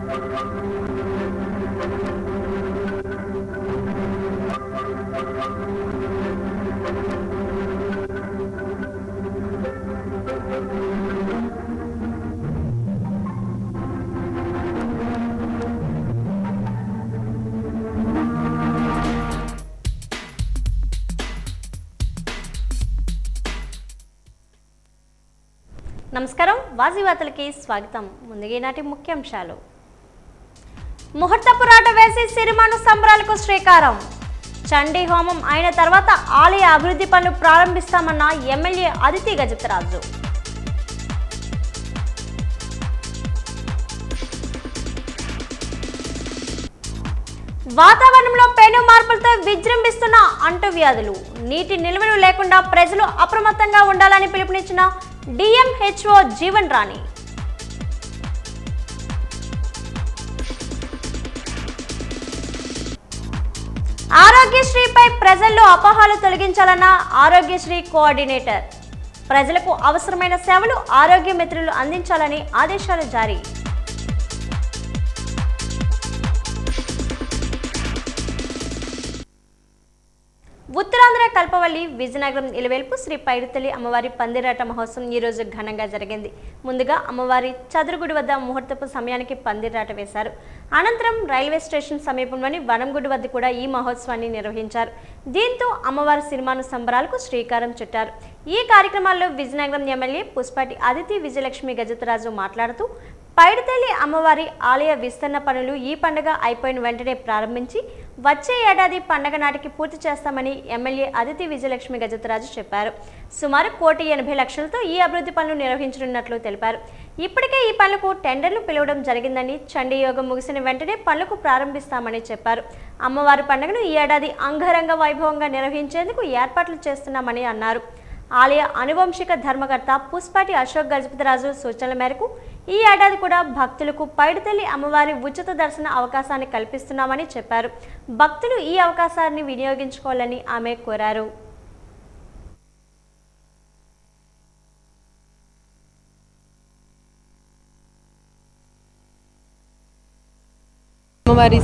నమస్కారం వాజీ వార్తలకి స్వాగతం. ముందుగా ఈనాటి ముఖ్యాంశాలు. ముహూర్తపు రాట వేసి సిరిమాను సంబరాలకు శ్రీకారం. చండీ హోమం అయిన తర్వాత ఆలయ అభివృద్ధి పనులు ప్రారంభిస్తామన్న ఎమ్మెల్యే అదితి గజపతిరాజు. వాతావరణంలో పెను మార్పులతో విజృంభిస్తున్న అంటువ్యాధులు. నీటి నిల్వలు లేకుండా ప్రజలు అప్రమత్తంగా ఉండాలని పిలుపునిచ్చిన డిఎంహెచ్ఓ జీవన్ రాణి. ఆరోగ్యశ్రీపై ప్రజల్లో అపోహలు తొలగించాలన్న ఆరోగ్యశ్రీ కోఆర్డినేటర్. ప్రజలకు అవసరమైన సేవలు ఆరోగ్య మిత్రులు అందించాలని ఆదేశాలు జారీ. ఉత్తరాంధ్ర కల్పవల్లి విజయనగరం ఇలవేల్పు శ్రీ పైడితల్లి అమ్మవారి పందిరాట మహోత్సవం ఈ రోజు ఘనంగా జరిగింది. ముందుగా అమ్మవారి చదురుగుడి వద్ద ముహూర్తపు సమయానికి పందిరాట వేశారు. అనంతరం రైల్వే స్టేషన్ సమీపంలోని వనంగుడి వద్ద కూడా ఈ మహోత్సవాన్ని నిర్వహించారు. దీంతో అమ్మవారి సిరిమాను సంబరాలకు శ్రీకారం చుట్టారు. ఈ కార్యక్రమాల్లో విజయనగరం ఎమ్మెల్యే పుష్పాటి అదితి విజయలక్ష్మి గజపతిరాజు మాట్లాడుతూ పైడితల్లి అమ్మవారి ఆలయ విస్తరణ పనులు ఈ పండుగ అయిపోయిన వెంటనే ప్రారంభించి వచ్చే ఏడాది పండుగ నాటికి పూర్తి చేస్తామని ఎమ్మెల్యే అదితి విజయలక్ష్మి గజపతిరాజు చెప్పారు. సుమారు 1,80,00,000తో ఈ అభివృద్ధి పనులు నిర్వహించనున్నట్లు తెలిపారు. ఇప్పటికే ఈ పనులకు టెండర్లు పిలవడం జరిగిందని, చండీ యోగం ముగిసిన వెంటనే పనులకు ప్రారంభిస్తామని చెప్పారు. అమ్మవారి పండుగను ఈ ఏడాది అంగరంగ వైభవంగా నిర్వహించేందుకు ఏర్పాట్లు చేస్తున్నామని అన్నారు. ఆలయ అనువంశిక ధర్మకర్త పుష్పాటి అశోక్ గజపతిరాజు సూచనల మేరకు ఈ ఏడాది కూడా భక్తులకు పైడితల్లి అమ్మవారి ఉచిత దర్శన అవకాశాన్ని కల్పిస్తున్నామని చెప్పారు. భక్తులు ఈ అవకాశాన్ని వినియోగించుకోవాలని ఆమె కోరారు. అమ్మవారి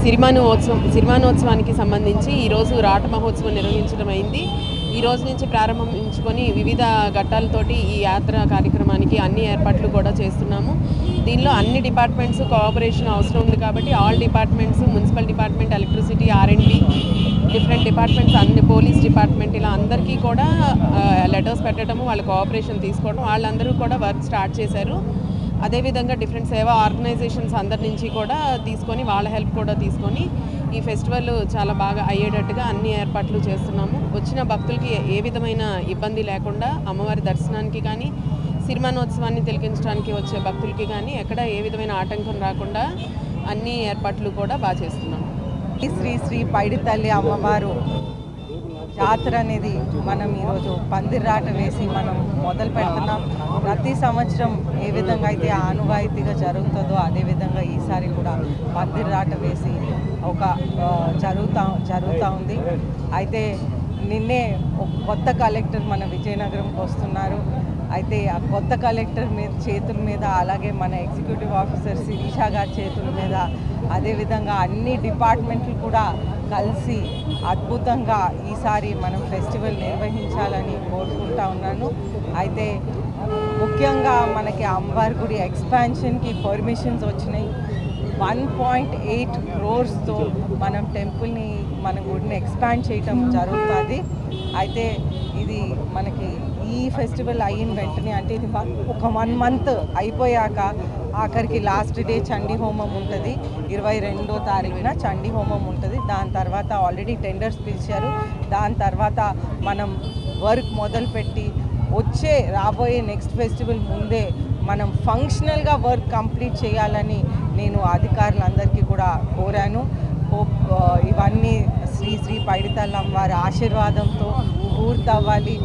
సిరిమానోత్సవానికి సంబంధించి ఈరోజు రాట మహోత్సవం నిర్వహించడం అయింది. ఈ రోజు నుంచి ప్రారంభించుకొని వివిధ ఘట్టాలతోటి ఈ యాత్ర కార్యక్రమానికి అన్ని ఏర్పాట్లు కూడా చేస్తున్నాము. దీనిలో అన్ని డిపార్ట్మెంట్స్ కోఆపరేషన్ అవసరం ఉంది కాబట్టి all departments, municipal department, electricity, R&B, different departments, అన్ని పోలీస్ డిపార్ట్మెంట్, ఇలా అందరికీ కూడా లెటర్స్ పెట్టడము, వాళ్ళ కోఆపరేషన్ తీసుకోవడం, వాళ్ళందరూ కూడా వర్క్ స్టార్ట్ చేశారు. అదేవిధంగా డిఫరెంట్ సేవా ఆర్గనైజేషన్స్ అందరి నుంచి కూడా తీసుకొని వాళ్ళ హెల్ప్ కూడా తీసుకొని ఈ ఫెస్టివల్ చాలా బాగా అయ్యేటట్టుగా అన్ని ఏర్పాట్లు చేస్తున్నాము. వచ్చిన భక్తులకి ఏ విధమైన ఇబ్బంది లేకుండా అమ్మవారి దర్శనానికి కానీ సిరిమానోత్సవాన్ని తిలకించడానికి వచ్చే భక్తులకి కానీ ఎక్కడ ఏ విధమైన ఆటంకం రాకుండా అన్ని ఏర్పాట్లు కూడా బాగా చేస్తున్నాము. శ్రీ శ్రీ పైడితల్లి అమ్మవారు జాతర అనేది మనం ఈరోజు పందిరాట వేసి మనం మొదలు పెడుతున్నాం. ప్రతి సంవత్సరం ఏ విధంగా అయితే ఆనువాయితీగా జరుగుతుందో అదేవిధంగా ఈసారి కూడా పందిరాట వేసి ఒక జరుగుతూ ఉంది. అయితే నిన్నే ఒక కొత్త కలెక్టర్ మన విజయనగరంకి వస్తున్నారు. అయితే ఆ కొత్త కలెక్టర్ చేతుల మీద, అలాగే మన ఎగ్జిక్యూటివ్ ఆఫీసర్ శిరీష గారి చేతుల మీద, అదేవిధంగా అన్ని డిపార్ట్మెంట్లు కూడా కలిసి అద్భుతంగా ఈసారి మనం ఫెస్టివల్ నిర్వహించాలని కోరుకుంటా ఉన్నాను. అయితే ముఖ్యంగా మనకి అమ్మవారి గుడి ఎక్స్పాన్షన్కి పర్మిషన్స్ వచ్చినాయి. 1.8 crores మనం టెంపుల్ని, మన గుడిని ఎక్స్పాండ్ చేయటం జరుగుతుంది. అయితే ఇది మనకి ఈ ఫెస్టివల్ అయిన వెంటనే, అంటే ఇది ఒక 1 month అయిపోయాక ఆఖరికి లాస్ట్ డే చండీ హోమం ఉంటుంది. 22వ తారీఖున చండీ హోమం ఉంటుంది. దాని తర్వాత ఆల్రెడీ టెండర్స్ పిలిచారు. దాని తర్వాత మనం వర్క్ మొదలుపెట్టి రాబోయే నెక్స్ట్ ఫెస్టివల్ ముందే మనం ఫంక్షనల్గా వర్క్ కంప్లీట్ చేయాలని నేను అధికారులందరికీ కూడా కోరాను. ఇవన్నీ శ్రీ శ్రీ పైడితల్లి అమ్మవారి ఆశీర్వాదంతో పూర్తవ్వాలి.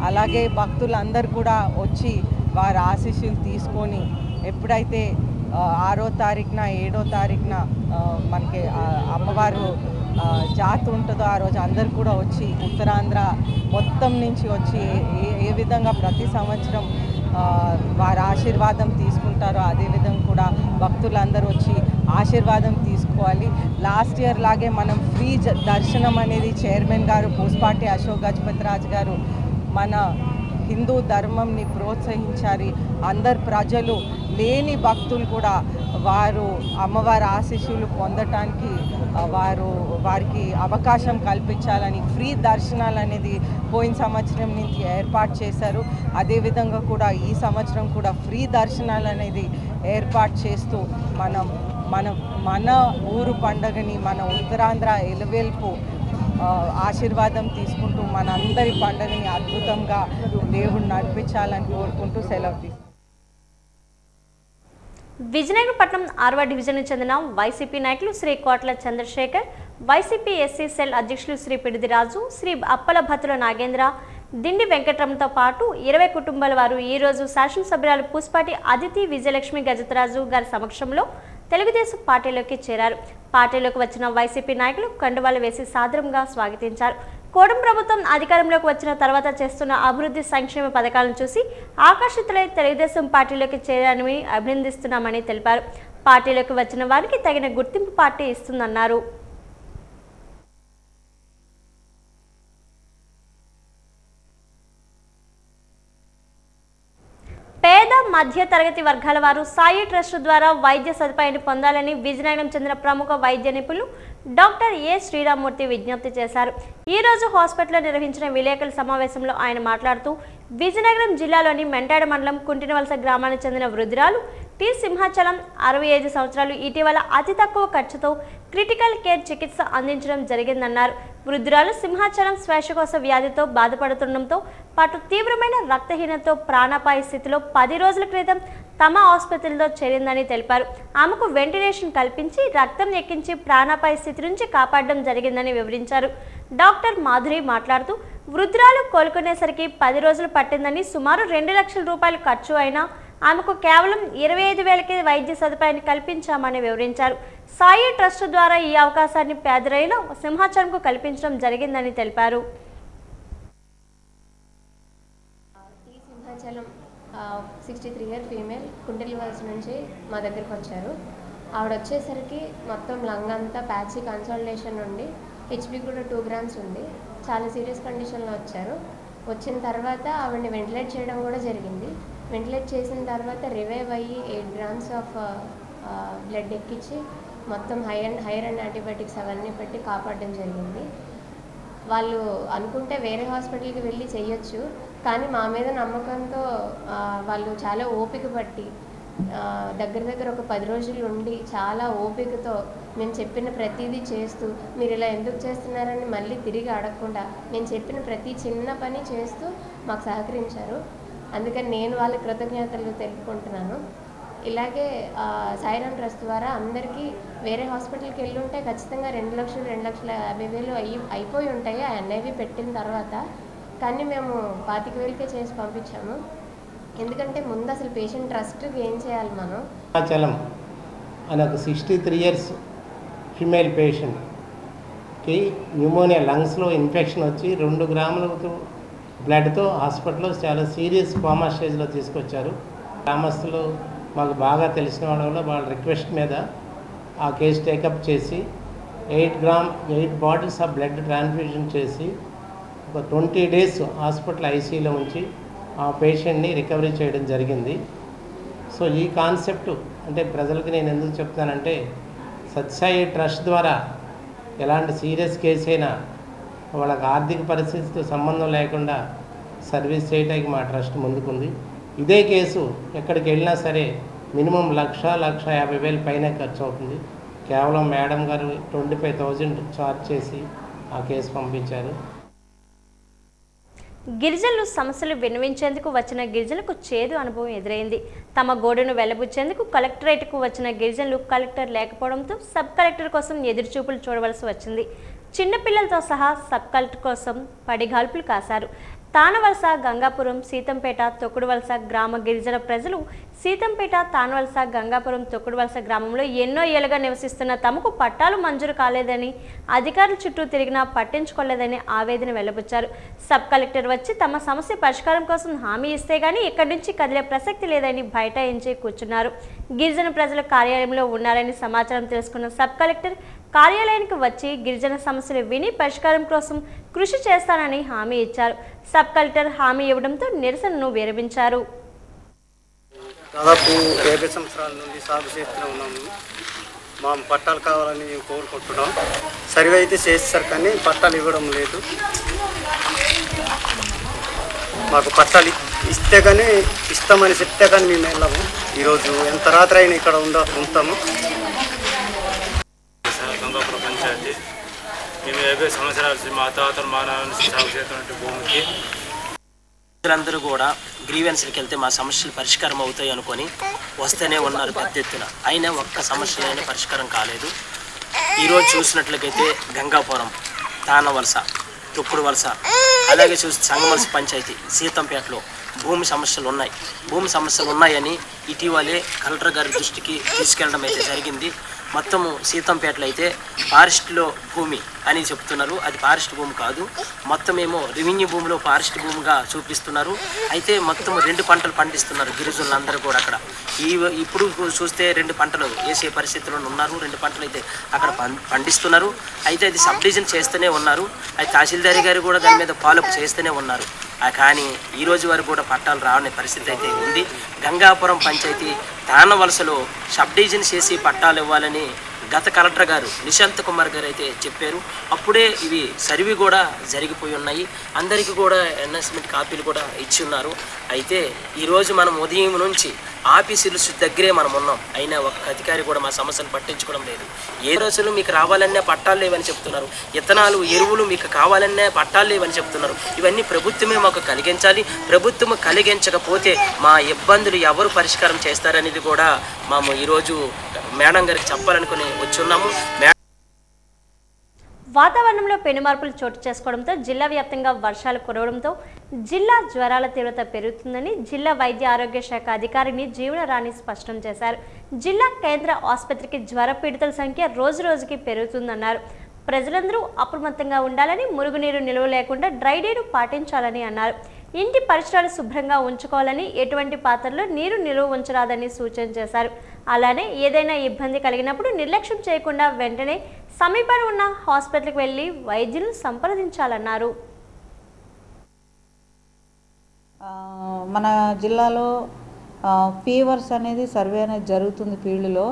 అలాగే భక్తులందరూ కూడా వచ్చి వారి ఆశీస్సులు తీసుకొని ఎప్పుడైతే 6వ తారీఖున 7వ తారీఖున మనకి అమ్మవారు జాతి ఉంటుందో ఆ రోజు అందరు కూడా వచ్చి ఉత్తరాంధ్ర మొత్తం నుంచి వచ్చి ఏ విధంగా ప్రతి సంవత్సరం వారి ఆశీర్వాదం తీసుకుంటారో అదేవిధంగా కూడా భక్తులందరూ వచ్చి ఆశీర్వాదం తీసుకోవాలి. లాస్ట్ ఇయర్ లాగే మనం ఫ్రీ దర్శనం అనేది చైర్మన్ గారు పూసపాటి అశోక్ గజపతిరాజు గారు మన హిందూ ధర్మంని ప్రోత్సహించారు. అందరు ప్రజలు లేని భక్తులు కూడా వారు అమ్మవారి ఆశీస్సులు పొందటానికి వారికి అవకాశం కల్పించాలని ఫ్రీ దర్శనాలు అనేది పోయిన సంవత్సరం నుంచి ఏర్పాటు చేశారు. అదేవిధంగా కూడా ఈ సంవత్సరం కూడా ఫ్రీ దర్శనాలు అనేది ఏర్పాటు చేస్తూ మన ఊరు పండుగని మన ఉత్తరాంధ్ర ఎలువెల్పు ఆశీర్వాదం తీసుకుంటూ మన అందరి పండుగని అద్భుతంగా దేవుడు నడిపించాలని కోరుకుంటూ సెలవు తీసుకుంటాం. విజయనగరం పట్టణం 6వ డివిజన్కు చెందిన వైసీపీ నాయకులు శ్రీ కోట్ల చంద్రశేఖర్, వైసీపీ ఎస్సీ సెల్ అధ్యక్షులు శ్రీ పిడిదిరాజు, శ్రీ అప్పల భతుల నాగేంద్ర, దిండి వెంకటరమతో పాటు 20 కుటుంబాల వారు ఈరోజు శాసనసభ్యురాలు పూసపాటి అదితి విజయలక్ష్మి గజపతిరాజు గారి సమక్షంలో తెలుగుదేశం పార్టీలోకి చేరారు. పార్టీలోకి వచ్చిన వైసీపీ నాయకులు కండువాలు వేసి సాదరంగా స్వాగతించారు. కూటమి ప్రభుత్వం అధికారంలోకి వచ్చిన తర్వాత చేస్తున్న అభివృద్ధి సంక్షేమ పథకాలను చూసి ఆకర్షితులై తెలుగుదేశం పార్టీలోకి చేరారని అభినందిస్తున్నామని తెలిపారు. పార్టీలోకి వచ్చిన వారికి తగిన గుర్తింపు పార్టీ ఇస్తుందన్నారు. పేద మధ్య తరగతి వర్గాల వారు సాయి ట్రస్ట్ ద్వారా వైద్య సదుపాయాన్ని పొందాలని విజయనగరం చెందిన ప్రముఖ వైద్య నిపుణులు డాక్టర్ ఏ శ్రీరామ్మూర్తి విజ్ఞప్తి చేశారు. ఈ రోజు హాస్పిటల్లో నిర్వహించిన విలేకరుల సమావేశంలో ఆయన మాట్లాడుతూ విజయనగరం జిల్లాలోని మెంటాడ మండలం కుంటినవలస గ్రామానికి చెందిన వృద్ధురాలు టి సింహాచలం 65 సంవత్సరాలు ఇటీవల అతి తక్కువ ఖర్చుతో క్రిటికల్ కేర్ చికిత్స అందించడం జరిగిందన్నారు. వృద్ధురాలు సింహాచలం శ్వాసకోశ వ్యాధితో బాధపడుతుండటంతో పాటు తీవ్రమైన రక్తహీనతతో ప్రాణాపాయ స్థితిలో 10 రోజుల క్రితం తమ ఆసుపత్రిలో చేరిందని తెలిపారు. ఆమెకు వెంటిలేషన్ కల్పించి రక్తం ఎక్కించి ప్రాణాపాయ స్థితి నుంచి కాపాడడం జరిగిందని వివరించారు. డాక్టర్ మాధురి మాట్లాడుతూ వృద్ధురాలు కోలుకునేసరికి 10 రోజులు పట్టిందని, సుమారు 2 లక్షల రూపాయలు ఖర్చు అయినా ఆమెకు కేవలం 25,000కే వైద్య సదుపాయాన్ని కల్పించామని వివరించారు. సాయి ట్రస్ట్ ద్వారా ఈ అవకాశాన్ని పేదరైన సింహాచలంకు కల్పించడం జరిగిందని తెలిపారు. సింహాచలం 63 ఇయర్ ఫీమేల్ కుంటినవలస నుంచి మా దగ్గరికి వచ్చారు. ఆవిడ వచ్చేసరికి మొత్తం లంగ్ అంతా ప్యాచీ కన్సల్టేషన్ ఉండి హెచ్బి కూడా 2 గ్రామ్స్ ఉంది. చాలా సీరియస్ కండిషన్లో వచ్చారు. వచ్చిన తర్వాత ఆవిడని వెంటిలేట్ చేయడం కూడా జరిగింది. వెంటిలేట్ చేసిన తర్వాత రివైవ్ అయ్యి 8 గ్రామ్స్ ఆఫ్ బ్లడ్ ఎక్కించి మొత్తం హైర్ అండ్ యాంటీబయాటిక్స్ అవన్నీ పెట్టి కాపాడడం జరిగింది. వాళ్ళు అనుకుంటే వేరే హాస్పిటల్కి వెళ్ళి చేయొచ్చు, కానీ మా మీద నమ్మకంతో వాళ్ళు చాలా ఓపిక పట్టి దగ్గర ఒక 10 రోజులు ఉండి చాలా ఓపికతో మేము చెప్పిన ప్రతిదీ చేస్తూ, మీరు ఇలా ఎందుకు చేస్తున్నారని మళ్ళీ తిరిగి అడగకుండా నేను చెప్పిన ప్రతి చిన్న పని చేస్తూ మాకు సహకరించారు. అందుకని నేను వాళ్ళ కృతజ్ఞతలు తెలుపుకుంటున్నాను. ఇలాగే సాయిరామ్ ట్రస్ట్ ద్వారా అందరికీ వేరే హాస్పిటల్కి వెళ్ళి ఉంటే ఖచ్చితంగా 2,50,000 అయిపోయి ఉంటాయి ఆ ఎన్ఐవి పెట్టిన తర్వాత. కానీ మేము 25,000కే చేసి పంపించాము. ఎందుకంటే ముందు అసలు పేషెంట్ ట్రస్ట్కి ఏం చేయాలి మనం. సింహాచలం అని ఒక 63 ఇయర్స్ ఫీమేల్ పేషెంట్కి న్యూమోనియా లంగ్స్లో ఇన్ఫెక్షన్ వచ్చి 2 గ్రాములతో బ్లడ్తో హాస్పిటల్లో చాలా సీరియస్ కోమా స్టేజ్లో తీసుకొచ్చారు. గ్రామస్తులు మాకు బాగా తెలిసిన వాళ్ళ వాళ్ళ రిక్వెస్ట్ మీద ఆ కేసు టేకప్ చేసి 8 బాటిల్స్ ఆఫ్ బ్లడ్ ట్రాన్స్ఫ్యూజన్ చేసి ఒక 20 డేస్ హాస్పిటల్ ఐసీయూలో ఉంచి ఆ పేషెంట్ని రికవరీ చేయడం జరిగింది. సో ఈ కాన్సెప్ట్ అంటే ప్రజలకు నేను ఎందుకు చెప్తానంటే, సత్సాయి ట్రస్ట్ ద్వారా ఎలాంటి సీరియస్ కేసు అయినా వాళ్ళకి ఆర్థిక పరిస్థితితో సంబంధం లేకుండా సర్వీస్ చేయడానికి మా ట్రస్ట్ ముందుకుంది. ఇదే కేసు ఎక్కడికి వెళ్ళినా సరే మినిమం 1,50,000 పైన ఖర్చు అవుతుంది. కేవలం మేడం గారు 25,000 ఛార్జ్ చేసి ఆ కేసు పంపించారు. గిరిజనులు సమస్యలు విన్నవించేందుకు వచ్చిన గిరిజనులకు చేదు అనుభవం ఎదురైంది. తమ గోడును వెళ్లబుచ్చేందుకు కలెక్టరేట్కు వచ్చిన గిరిజనులు కలెక్టర్ లేకపోవడంతో సబ్ కలెక్టర్ కోసం ఎదురుచూపులు చూడవలసి వచ్చింది. చిన్నపిల్లలతో సహా సబ్ కలెక్టర్ కోసం పడిగాల్పులు కాశారు. తానవలస, గంగాపురం, సీతంపేట, తొక్కుడువలస గ్రామ గిరిజన ప్రజలు సీతంపేట, తానవలస, గంగాపురం, తొక్కుడువలస గ్రామంలో ఎన్నో ఏళ్లుగా నివసిస్తున్న తమకు పట్టాలు మంజూరు కాలేదని, అధికారుల చుట్టూ తిరిగినా పట్టించుకోలేదని ఆవేదన వెల్లబుచ్చారు. సబ్ కలెక్టర్ వచ్చి తమ సమస్య పరిష్కారం కోసం హామీ ఇస్తే గానీ ఇక్కడి నుంచి కదిలే ప్రసక్తి లేదని బైఠాయించి కూర్చున్నారు. గిరిజన ప్రజలు కార్యాలయంలో ఉన్నారని సమాచారం తెలుసుకున్న సబ్ కలెక్టర్ కార్యాలయానికి వచ్చి గిరిజన సమస్యలు విని పరిష్కారం కోసం కృషి చేస్తానని హామీ ఇచ్చారు. సబ్ కలెక్టర్ హామీ ఇవ్వడంతో నిరసనను విరమించారు. దాదాపు 50 సంవత్సరాల నుండి సాగు చేస్తూనే ఉన్నాము. మా పట్టాలు కావాలని కోరుకుంటున్నాం. సర్వే అయితే చేస్తారు కానీ పట్టాలు ఇవ్వడం లేదు. మాకు పట్టాలు ఇస్తే కానీ ఇస్తామని చెప్తే కానీ మేము వెళ్ళాము. ఈరోజు ఎంత రాత్రి అయినా ఇక్కడ ఉంటాము. గంగాపురం పంచాయతీ మేము 50 సంవత్సరాలు మా తాతలు మా నాన్న సాగు చేస్తున్నట్టు భూమికి ప్రజలందరూ కూడా గ్రీవెన్స్కి వెళ్తే మా సమస్యలు పరిష్కారం అవుతాయి అనుకొని వస్తూనే ఉన్నారు పెద్ద ఎత్తున. అయినా ఒక్క సమస్యలైనా పరిష్కారం కాలేదు. ఈరోజు చూసినట్లయితే గంగాపురం, తానవలస, తొక్కుడువలస, అలాగే చూస్తే సంగమలస పంచాయతీ సీతంపేటలో భూమి సమస్యలు ఉన్నాయని ఇటీవలే కలెక్టర్ గారి దృష్టికి తీసుకెళ్ళడం అయితే జరిగింది. మొత్తము సీతంపేటలో అయితే ఫారెస్ట్లో భూమి అని చెప్తున్నారు. అది ఫారెస్ట్ భూమి కాదు, మొత్తమేమో రెవెన్యూ భూమిలో ఫారెస్ట్ భూమిగా చూపిస్తున్నారు. అయితే మొత్తం 2 పంటలు పండిస్తున్నారు గిరిజనులందరూ కూడా అక్కడ. ఇప్పుడు చూస్తే 2 పంటలు వేసే పరిస్థితుల్లో ఉన్నారు. 2 పంటలు అయితే అక్కడ పండిస్తున్నారు. అయితే అది సబ్ డివిజన్ చేస్తూనే ఉన్నారు. అది తహసీల్దారి గారు కూడా దాని మీద ఫాలోఅప్ చేస్తూనే ఉన్నారు. కానీ ఈరోజు వరకు కూడా పట్టాలు రావని పరిస్థితి అయితే ఉంది. గంగాపురం పంచాయతీ తానవలసలో సబ్ డివిజన్ చేసి పట్టాలు ఇవ్వాలని గత కలెక్టర్ గారు నిశాంత్ కుమార్ గారు అయితే చెప్పారు. అప్పుడే ఇవి సర్వే కూడా జరిగిపోయి ఉన్నాయి. అందరికీ కూడా ఎన్ఎస్మెంట్ కాపీలు కూడా ఇచ్చి ఉన్నారు. అయితే ఈరోజు మనం ఉదయం నుంచి ఆఫీసులు దగ్గరే మనం ఉన్నాం. అయినా ఒక్క అధికారి కూడా మా సమస్యలు పట్టించుకోవడం లేదు. ఏ రోజులు మీకు రావాలన్నా పట్టాలు లేవని చెప్తున్నారు. ఇత్తనాలు, ఎరువులు మీకు కావాలన్నా పట్టాలు లేవని చెప్తున్నారు. ఇవన్నీ ప్రభుత్వమే మాకు కలిగించాలి. ప్రభుత్వం కలిగించకపోతే మా ఇబ్బందులు ఎవరు పరిష్కారం చేస్తారనేది కూడా మేము ఈరోజు మేడం గారికి చెప్పాలనుకుని వచ్చున్నాము. వాతావరణంలో పెనుమార్పులు చోటు చేసుకోవడంతో జిల్లా వ్యాప్తంగా వర్షాలు కురవడంతో జిల్లా జ్వరాల తీవ్రత పెరుగుతుందని జిల్లా వైద్య ఆరోగ్య శాఖ అధికారిని జీవనరాణి స్పష్టం చేశారు. జిల్లా కేంద్ర ఆసుపత్రికి జ్వర పీడితుల సంఖ్య రోజురోజుకి పెరుగుతుందన్నారు. ప్రజలందరూ అప్రమత్తంగా ఉండాలని, మురుగునీరు నిల్వ లేకుండా డ్రై డేను పాటించాలని అన్నారు. ఇంటి పరిసరాలు శుభ్రంగా ఉంచుకోవాలని, ఎటువంటి పాత్రలో నీరు నిల్వ ఉంచరాదని సూచన చేశారు. అలానే ఏదైనా ఇబ్బంది కలిగినప్పుడు నిర్లక్ష్యం చేయకుండా వెంటనే సమీపంలో ఉన్న హాస్పిటల్కి వెళ్లి వైద్యులను సంప్రదించాలన్నారు. మన జిల్లాలో ఫీవర్స్ అనేది సర్వే అనేది జరుగుతుంది ఫీల్డ్లో.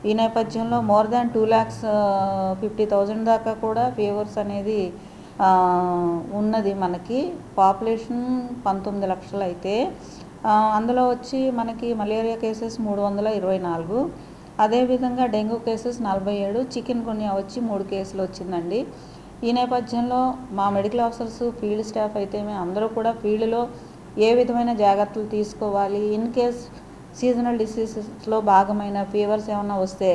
ఈ నేపథ్యంలో మోర్ దాన్ 2,50,000 దాకా కూడా ఫీవర్స్ అనేది ఉన్నది. మనకి పాపులేషన్ 19 లక్షలు అయితే అందులో వచ్చి మనకి మలేరియా కేసెస్ 324, అదేవిధంగా డెంగ్యూ కేసెస్ 47, చికెన్ గున్యా వచ్చి 3 కేసులు వచ్చిందండి. ఈ నేపథ్యంలో మా మెడికల్ ఆఫీసర్స్, ఫీల్డ్ స్టాఫ్ అయితే అందరూ కూడా ఫీల్డ్లో ఏ విధమైన జాగ్రత్తలు తీసుకోవాలి, ఇన్ కేస్ సీజనల్ డిసీజెస్లో భాగమైన ఫీవర్స్ ఏమైనా వస్తే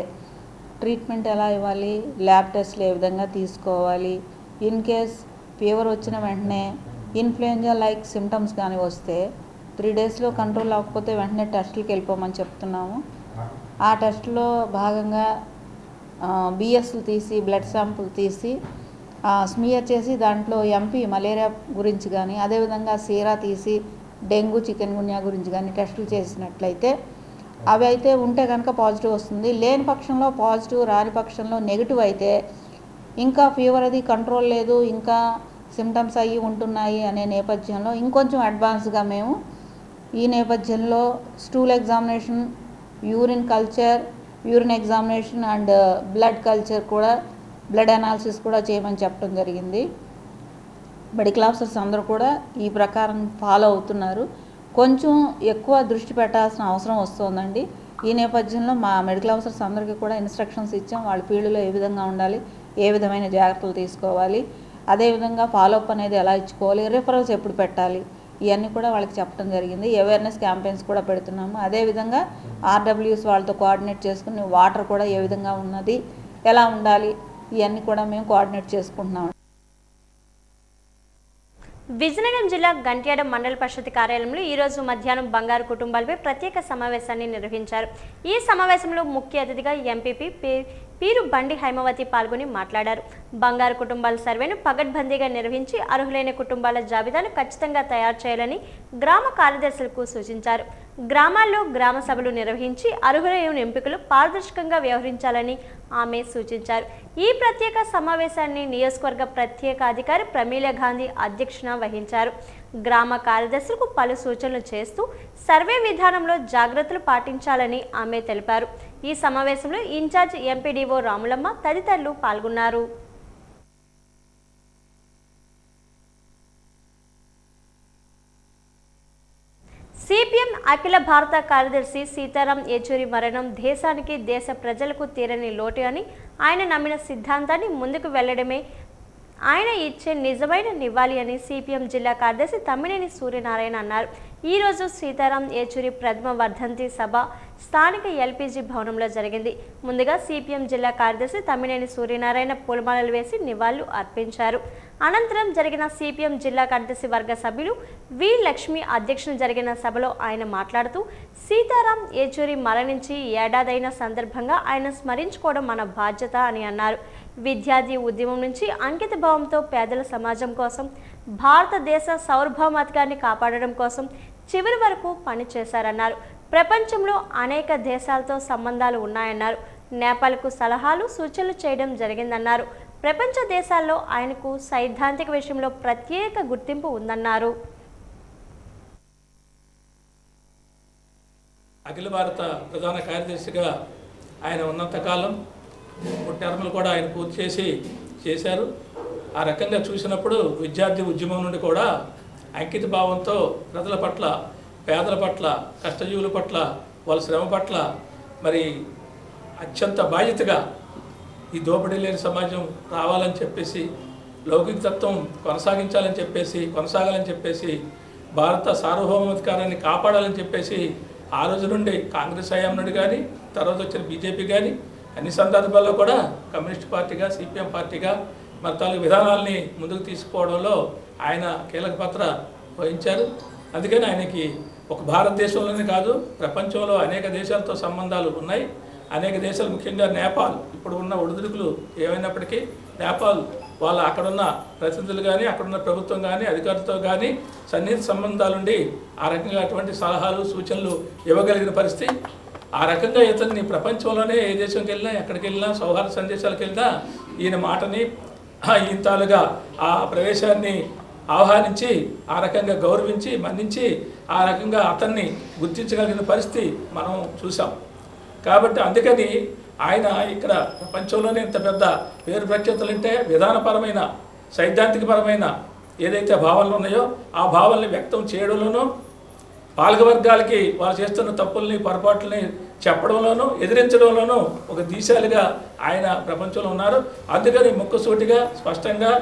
ట్రీట్మెంట్ ఎలా ఇవ్వాలి, ల్యాబ్ టెస్ట్లు ఏ విధంగా తీసుకోవాలి, ఇన్ కేస్ ఫీవర్ వచ్చిన వెంటనే ఇన్ఫ్లుయెంజా లైక్ సిమ్టమ్స్ కానీ వస్తే 3 డేస్లో కంట్రోల్ అవ్వకపోతే వెంటనే టెస్టులకు వెళ్ళిపోమని చెప్తున్నాము. ఆ టెస్ట్లో భాగంగా బిఎస్లు తీసి, బ్లడ్ శాంపుల్ తీసి స్మియర్ చేసి దాంట్లో ఎంపీ మలేరియా గురించి కానీ, అదేవిధంగా సీరా తీసి డెంగ్యూ, చికెన్ గున్యా గురించి కానీ టెస్టులు చేసినట్లయితే అవి అయితే ఉంటే కనుక పాజిటివ్ వస్తుంది. లేని పక్షంలో పాజిటివ్, రాని పక్షంలో నెగిటివ్ అయితే ఇంకా ఫీవర్ అది కంట్రోల్ లేదు, ఇంకా సిమ్టమ్స్ అయ్యి ఉంటున్నాయి అనే నేపథ్యంలో ఇంకొంచెం అడ్వాన్స్గా మేము ఈ నేపథ్యంలో stool examination, urine culture, urine examination and blood culture కూడా, బ్లడ్ అనాలిసిస్ కూడా చేయమని చెప్పడం జరిగింది. మెడికల్ ఆఫీసర్స్ అందరూ కూడా ఈ ప్రకారం ఫాలో అవుతున్నారు. కొంచెం ఎక్కువ దృష్టి పెట్టాల్సిన అవసరం వస్తుందండి. ఈ నేపథ్యంలో మా మెడికల్ ఆఫీసర్స్ అందరికీ కూడా ఇన్స్ట్రక్షన్స్ ఇచ్చాం. వాళ్ళ ఫీల్డ్లో ఏ విధంగా ఉండాలి, ఏ విధమైన జాగ్రత్తలు తీసుకోవాలి, అదేవిధంగా ఫాలోఅప్ అనేది ఎలా ఇచ్చుకోవాలి, రిఫరల్స్ ఎప్పుడు పెట్టాలి, ఇవన్నీ కూడా వాళ్ళకి చెప్పడం జరిగింది. అవేర్నెస్ క్యాంపెయిన్స్ కూడా పెడుతున్నాము. అదేవిధంగా ఆర్డబ్ల్యూస్ వాళ్ళతో కోఆర్డినేట్ చేసుకుని వాటర్ కూడా ఏ విధంగా ఉన్నది, ఎలా ఉండాలి, ఇవన్నీ కూడా మేము కోఆర్డినేట్ చేసుకుంటున్నాము. విజయనగరం జిల్లా గంట్యాడ మండల పరిషత్ కార్యాలయంలో ఈరోజు మధ్యాహ్నం బంగారు కుటుంబాలపై ప్రత్యేక సమావేశాన్ని నిర్వహించారు. ఈ సమావేశంలో ముఖ్య అతిథిగా ఎంపీపీ పీరు బండి హైమవతి పాల్గొని మాట్లాడారు. బంగారు కుటుంబాల సర్వేను పగడ్బందీగా నిర్వహించి అర్హులైన కుటుంబాల జాబితాను ఖచ్చితంగా తయారు చేయాలని గ్రామ కార్యదర్శులకు సూచించారు. గ్రామాల్లో గ్రామ సభలు నిర్వహించి అర్హులైన ఎంపికలు పారదర్శకంగా వ్యవహరించాలని ఆమె సూచించారు. ఈ ప్రత్యేక సమావేశాన్ని నియోజకవర్గ ప్రత్యేక అధికారి ప్రమీల గాంధీ అధ్యక్షత వహించారు. గ్రామ కార్యదర్శులకు పలు సూచనలు చేస్తూ సర్వే విధానంలో జాగ్రత్తలు పాటించాలని ఆమె తెలిపారు. ఈ సమావేశంలో ఇన్ఛార్జ్ ఎంపీడీఓ రాములమ్మ తదితరులు పాల్గొన్నారు. సిపిఎం అఖిల భారత కార్యదర్శి సీతారాం యేచూరి మరణం దేశానికి దేశ ప్రజలకు తీరని లోటు అని ఆయన నమ్మిన సిద్ధాంతాన్ని ముందుకు వెళ్లడమే ఆయన ఇచ్చే నిజమైన నివాళి అని సిపిఎం జిల్లా కార్యదర్శి తమ్మినేని సూర్యనారాయణ అన్నారు. ఈరోజు సీతారాం యేచూరి ప్రథమ వర్ధంతి సభ స్థానిక ఎల్పీజీ భవనంలో జరిగింది. ముందుగా సిపిఎం జిల్లా కార్యదర్శి తమ్మినేని సూర్యనారాయణ పూలమాలలు వేసి నివాళులు అర్పించారు. అనంతరం జరిగిన సిపిఎం జిల్లా కార్యదర్శి వర్గ సభ్యులు వి లక్ష్మి అధ్యక్షతన జరిగిన సభలో ఆయన మాట్లాడుతూ సీతారాం యేచూరి మరణించి ఏడాదైన సందర్భంగా ఆయన స్మరించుకోవడం మన బాధ్యత అని అన్నారు. విద్యార్థి ఉద్యమం నుంచి అంకిత భావంతో పేదల సమాజం కోసం భారతదేశ సార్వభౌమాధికారాన్ని కాపాడడం కోసం చివరి వరకు పనిచేశారన్నారు. ప్రపంచంలో అనేక దేశాలతో సంబంధాలు ఉన్నాయన్నారు. నేపాల్కు సలహాలు సూచనలు చేయడం జరిగిందన్నారు. ప్రపంచ దేశాల్లో ఆయనకు సైద్ధాంతిక విషయంలో ప్రత్యేక గుర్తింపు ఉందన్నారు. అఖిల భారత ప్రధాన కార్యదర్శిగా ఆయన ఉన్నంతకాలం 3 టర్ములు కూడా ఆయన పూర్తి చేశారు. ఆ రకంగా చూసినప్పుడు విద్యార్థి ఉద్యమం నుండి కూడా అంకిత భావంతో ప్రజల పట్ల, పేదల పట్ల, కష్టజీవుల పట్ల, వాళ్ళ శ్రమ పట్ల మరి అత్యంత బాధ్యతగా ఈ దోపిడీ లేని సమాజం రావాలని చెప్పేసి, లౌకిక తత్వం కొనసాగాలని చెప్పేసి భారత సార్వభౌమాధికారాన్ని కాపాడాలని చెప్పేసి ఆ రోజు నుండి కాంగ్రెస్ హయాం నుండి కానీ, తర్వాత వచ్చిన బీజేపీ కానీ అన్ని సందర్భాల్లో కూడా కమ్యూనిస్ట్ పార్టీగా, సిపిఎం పార్టీగా మరి తాలూకు విధానాల్ని ముందుకు తీసుకుపోవడంలో ఆయన కీలక పాత్ర వహించారు. అందుకని ఆయనకి ఒక భారతదేశంలోనే కాదు, ప్రపంచంలో అనేక దేశాలతో సంబంధాలు ఉన్నాయి. అనేక దేశాలు, ముఖ్యంగా నేపాల్, ఇప్పుడు ఉన్న ఒడిదుడుకులు ఏమైనప్పటికీ నేపాల్ వాళ్ళ అక్కడున్న ప్రతినిధులు కానీ, అక్కడున్న ప్రభుత్వం కానీ, అధికారులతో కానీ సన్నిహిత సంబంధాలుండి ఆ రకంగా అటువంటి సలహాలు సూచనలు ఇవ్వగలిగిన పరిస్థితి. ఆ రకంగా ఇతన్ని ప్రపంచంలోనే ఏ దేశంకి వెళ్ళినా, ఎక్కడికి వెళ్ళినా, సౌహార్ద సందేశాలకు వెళ్ళినా ఈయన మాటని, ఈయన తాలుగా ఆ ప్రవేశాన్ని ఆహ్వానించి ఆ రకంగా గౌరవించి మన్నించి ఆ రకంగా అతన్ని గుర్తించగలిగిన పరిస్థితి మనం చూసాం. కాబట్టి అందుకని ఆయన ఇక్కడ ప్రపంచంలోనే ఇంత పెద్ద పేరు ప్రఖ్యాతులు అంటే విధానపరమైన, సైద్ధాంతికపరమైన ఏదైతే భావనలు ఉన్నాయో ఆ భావనల్ని వ్యక్తం చేయడంలోనూ, పాలకవర్గాలకి వాళ్ళు చేస్తున్న తప్పుల్ని, పొరపాట్లని చెప్పడంలోనూ, ఎదిరించడంలోనూ ఒక దీశాలుగా ఆయన ప్రపంచంలో ఉన్నారు. అందుకని ముక్కుసూటిగా స్పష్టంగా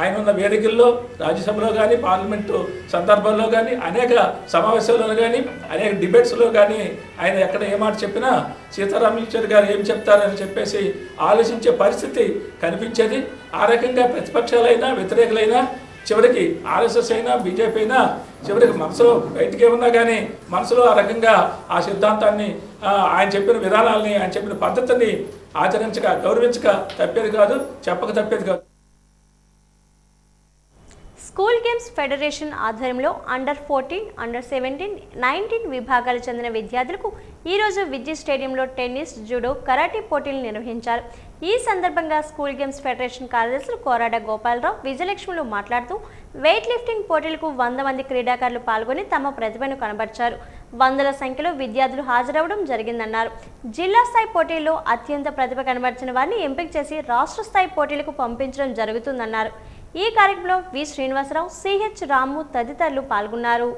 ఆయన ఉన్న వేదికల్లో, రాజ్యసభలో కానీ, పార్లమెంటు సందర్భాల్లో కానీ, అనేక సమావేశాల్లో కానీ, అనేక డిబేట్స్లో కానీ ఆయన ఎక్కడ ఏ మాట చెప్పినా సీతారాం యేచూరి గారు ఏం చెప్తారని చెప్పేసి ఆలోచించే పరిస్థితి కనిపించేది. ఆ రకంగా ప్రతిపక్షాలైనా, వ్యతిరేకులైనా, చివరికి ఆర్ఎస్ఎస్ అయినా, బీజేపీ అయినా చివరికి మనసులో బయటికి ఏమన్నా కానీ మనసులో ఆ రకంగా ఆ సిద్ధాంతాన్ని, ఆయన చెప్పిన విధానాలని, ఆయన చెప్పిన పద్ధతిని ఆచరించక, గౌరవించక తప్పేది కాదు, చెప్పక తప్పేది కాదు. స్కూల్ గేమ్స్ ఫెడరేషన్ ఆధ్వర్యంలో అండర్ 14, అండర్ 17, 19 విభాగాలకు చెందిన విద్యార్థులకు ఈరోజు విద్యుత్ స్టేడియంలో టెన్నిస్, జూడో, కరాటే పోటీలు నిర్వహించారు. ఈ సందర్భంగా స్కూల్ గేమ్స్ ఫెడరేషన్ కార్యదర్శులు కోరాడ గోపాలరావు, విజయలక్ష్ములు మాట్లాడుతూ వెయిట్ లిఫ్టింగ్ పోటీలకు 100 మంది క్రీడాకారులు పాల్గొని తమ ప్రతిభను కనబర్చారు. వందల సంఖ్యలో విద్యార్థులు హాజరవడం జరిగిందన్నారు. జిల్లా స్థాయి పోటీల్లో అత్యంత ప్రతిభ కనబర్చిన వారిని ఎంపిక చేసి రాష్ట్ర స్థాయి పోటీలకు పంపించడం జరుగుతుందన్నారు. ఈ కార్యక్రమంలో వి శ్రీనివాసరావు, సిహెచ్ రాము తదితరులు పాల్గొన్నారు.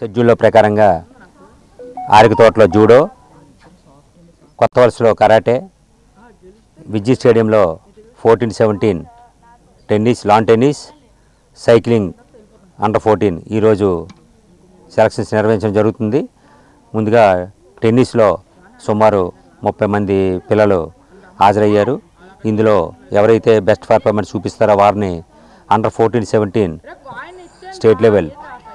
షెడ్యూల్లో ప్రకారంగా ఆరికతోటలో జూడో, కొత్త వలసలో కరాటే, విద్యుత్ స్టేడియంలో 14, 17 tennis, lawn tennis, cycling under 14 ఈరోజు సెలక్షన్స్ నిర్వహించడం జరుగుతుంది. ముందుగా టెన్నిస్లో సుమారు 30 మంది పిల్లలు హాజరయ్యారు. ఇందులో ఎవరైతే బెస్ట్ పర్ఫార్మెన్స్ చూపిస్తారో వారిని under 14-17 state level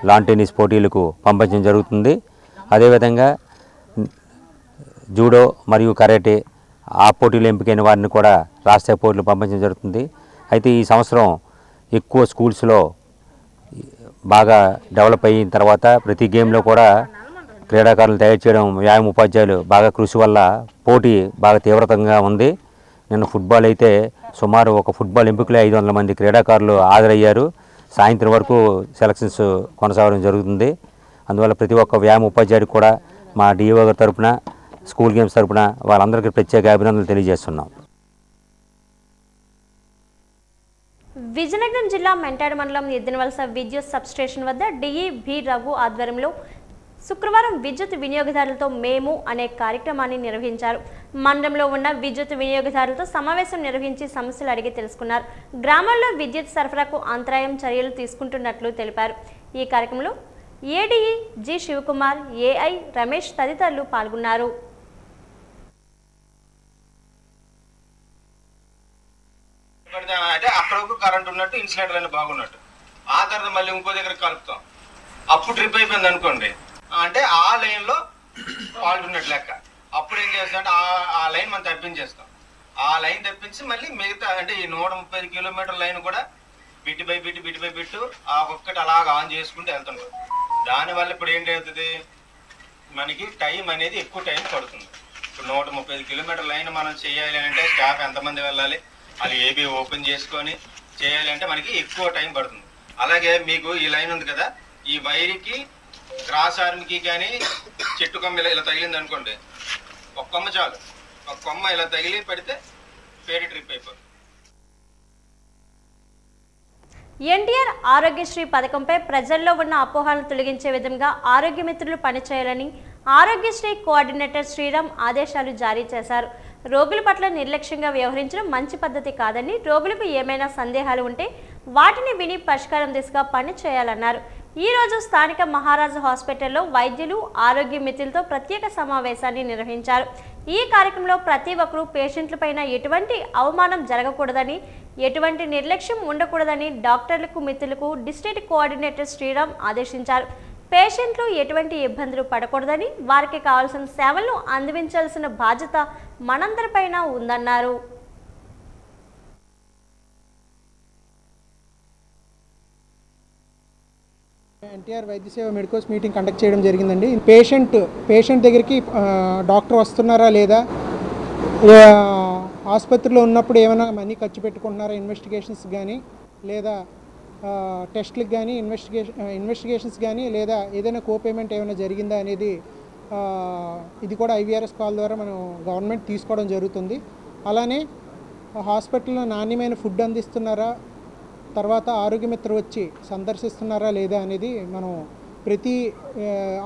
lawn tennis పోటీలకు పంపించడం జరుగుతుంది. అదేవిధంగా జూడో మరియు కరాటే ఆ పోటీలు ఎంపికైన వారిని కూడా రాష్ట్రీయ పోటీలు పంపించడం జరుగుతుంది. అయితే ఈ సంవత్సరం ఎక్కువ స్కూల్స్లో బాగా డెవలప్ అయిన తర్వాత ప్రతి గేమ్లో కూడా క్రీడాకారులు తయారు చేయడం వ్యాయామ ఉపాధ్యాయులు బాగా కృషి వల్ల పోటీ బాగా తీవ్రతంగా ఉంది. నిన్న ఫుట్బాల్ అయితే సుమారు ఒక ఫుట్బాల్ ఎంపికలే 500 మంది క్రీడాకారులు హాజరయ్యారు. సాయంత్రం వరకు సెలక్షన్స్ కొనసాగడం జరుగుతుంది. అందువల్ల ప్రతి ఒక్క వ్యాయామ ఉపాధ్యాయుడికి కూడా మా డిఓ గారి తరపున స్కూల్ గేమ్స్ తరపున వాళ్ళందరికీ ప్రత్యేక అభినందనలు తెలియజేస్తున్నాం. విజయనగరం జిల్లా మెంటాడు మండలం ఎద్దినవలస విద్యుత్ సబ్స్టేషన్ వద్ద డిఈ బి రఘు ఆధ్వర్యంలో శుక్రవారం విద్యుత్ వినియోగదారులతో మేము అనే కార్యక్రమాన్ని నిర్వహించారు. మండలంలో ఉన్న విద్యుత్ వినియోగదారులతో సమావేశం నిర్వహించి సమస్యలు అడిగి తెలుసుకున్నారు. గ్రామాల్లో విద్యుత్ సరఫరాకు అంతరాయం చర్యలు తీసుకుంటున్నట్లు తెలిపారు. ఈ కార్యక్రమంలో ADE G Shivakumar, AI Ramesh తదితరులు పాల్గొన్నారు. అంటే అక్కడ కరెంట్ ఉన్నట్టు ఇన్సులేటర్ అని బాగున్నట్టు ఆ తర్వాత మళ్ళీ ఇంకో దగ్గర కలుపుతాం. అప్పుడు ట్రిప్ అయిపోయింది అనుకోండి, అంటే ఆ లైన్లో ఫాల్ట్ ఉన్నట్టు లెక్క. అప్పుడు ఏం చేస్తామంటే ఆ లైన్ మనం తప్పించేస్తాం. ఆ లైన్ తప్పించి మళ్ళీ మిగతా అంటే ఈ 130 కిలోమీటర్ల లైన్ కూడా బిట్ బై బిట్ ఆ ఒక్కటి అలాగ ఆన్ చేసుకుంటూ వెళ్తుంటాం. దానివల్ల ఇప్పుడు ఏంటవుతుంది, మనకి టైం అనేది ఎక్కువ టైం పడుతుంది. ఇప్పుడు 135 కిలోమీటర్ల లైన్ మనం చేయాలి అంటే స్టాఫ్ ఎంతమంది వెళ్ళాలి, అది ఏబీ ఓపెన్ చేసుకొని చేయాలి అంటే మనకి ఎక్కువ టైం పడుతుంది. అలాగే మీకు ఈ లైన్ ఉంది కదా, ఈ వైర్కి క్రాస్ ఆర్మ్కి కానీ చెట్టు కొమ్మ ఇలా తగిలింది అనుకోండి, ఒక కొమ్మ చాలు, ఒక కొమ్మ ఇలా తగిలి పడితే పేరు ట్రిప్ అయిపోతుంది. ఎన్టీఆర్ ఆరోగ్యశ్రీ పథకంపై ప్రజల్లో ఉన్న అపోహలను తొలగించే విధంగా ఆరోగ్య మిత్రులు పనిచేయాలని ఆరోగ్యశ్రీ కోఆర్డినేటర్ శ్రీరామ్ ఆదేశాలు జారీ చేశారు. రోగుల పట్ల నిర్లక్ష్యంగా వ్యవహరించడం మంచి పద్ధతి కాదని, రోగులకు ఏమైనా సందేహాలు ఉంటే వాటిని విని పరిష్కారం దిశగా పని చేయాలన్నారు. ఈరోజు స్థానిక మహారాజు హాస్పిటల్లో వైద్యులు ఆరోగ్య మిత్రులతో ప్రత్యేక సమావేశాన్ని నిర్వహించారు. ఈ కార్యక్రమంలో ప్రతి ఒక్కరూ పేషెంట్లపైన ఎటువంటి అవమానం జరగకూడదని, ఎటువంటి నిర్లక్ష్యం ఉండకూడదని డాక్టర్లకు మిత్రులకు డిస్ట్రిక్ట్ కోఆర్డినేటర్ శ్రీరామ్ ఆదేశించారు. పేషెంట్లు ఎటువంటి ఇబ్బందులు పడకూడదని, వారికి కావాల్సిన సేవలను అందించాల్సిన బాధ్యత మనందరిపైన ఉందన్నారు. ఎన్టీఆర్ వైద్య సేవ మెడికోస్ మీటింగ్ కండక్ట్ చేయడం జరిగిందండి. పేషెంట్ దగ్గరికి డాక్టర్ వస్తున్నారా లేదా, ఆసుపత్రిలో ఉన్నప్పుడు ఏమైనా మనీ ఖర్చు పెట్టుకుంటున్నారా ఇన్వెస్టిగేషన్స్ కానీ, లేదా టెస్ట్లకు కానీ ఇన్వెస్టిగేషన్స్ కానీ, లేదా ఏదైనా కోపేమెంట్ ఏమైనా జరిగిందా అనేది ఇది కూడా ఐవీఆర్ఎస్ కాల్ ద్వారా మనం గవర్నమెంట్ తీసుకోవడం జరుగుతుంది. అలానే హాస్పిటల్లో నాణ్యమైన ఫుడ్ అందిస్తున్నారా, తర్వాత ఆరోగ్యమిత్ర వచ్చి సందర్శిస్తున్నారా లేదా అనేది మనం ప్రతి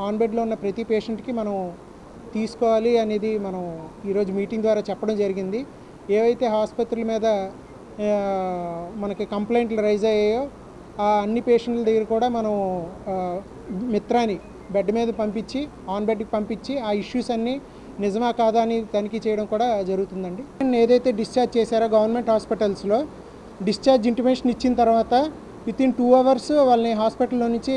ఆన్ బెడ్లో ఉన్న ప్రతి పేషెంట్కి మనం తీసుకోవాలి అనేది మనం ఈరోజు మీటింగ్ ద్వారా చెప్పడం జరిగింది. ఏవైతే ఆసుపత్రుల మీద మనకి కంప్లైంట్లు రైజ్ అయ్యాయో ఆ అన్ని పేషెంట్ల దగ్గర కూడా మనం మిత్రాన్ని బెడ్ మీద పంపించి ఆన్ బెడ్కి పంపించి ఆ ఇష్యూస్ అన్నీ నిజమా కాదా అని తనిఖీ చేయడం కూడా జరుగుతుందండి. ఏదైతే డిశ్చార్జ్ చేశారో గవర్నమెంట్ హాస్పిటల్స్లో డిశ్చార్జ్ ఇంటిమేషన్ ఇచ్చిన తర్వాత వితిన్ 2 hours వాళ్ళని హాస్పిటల్లో నుంచి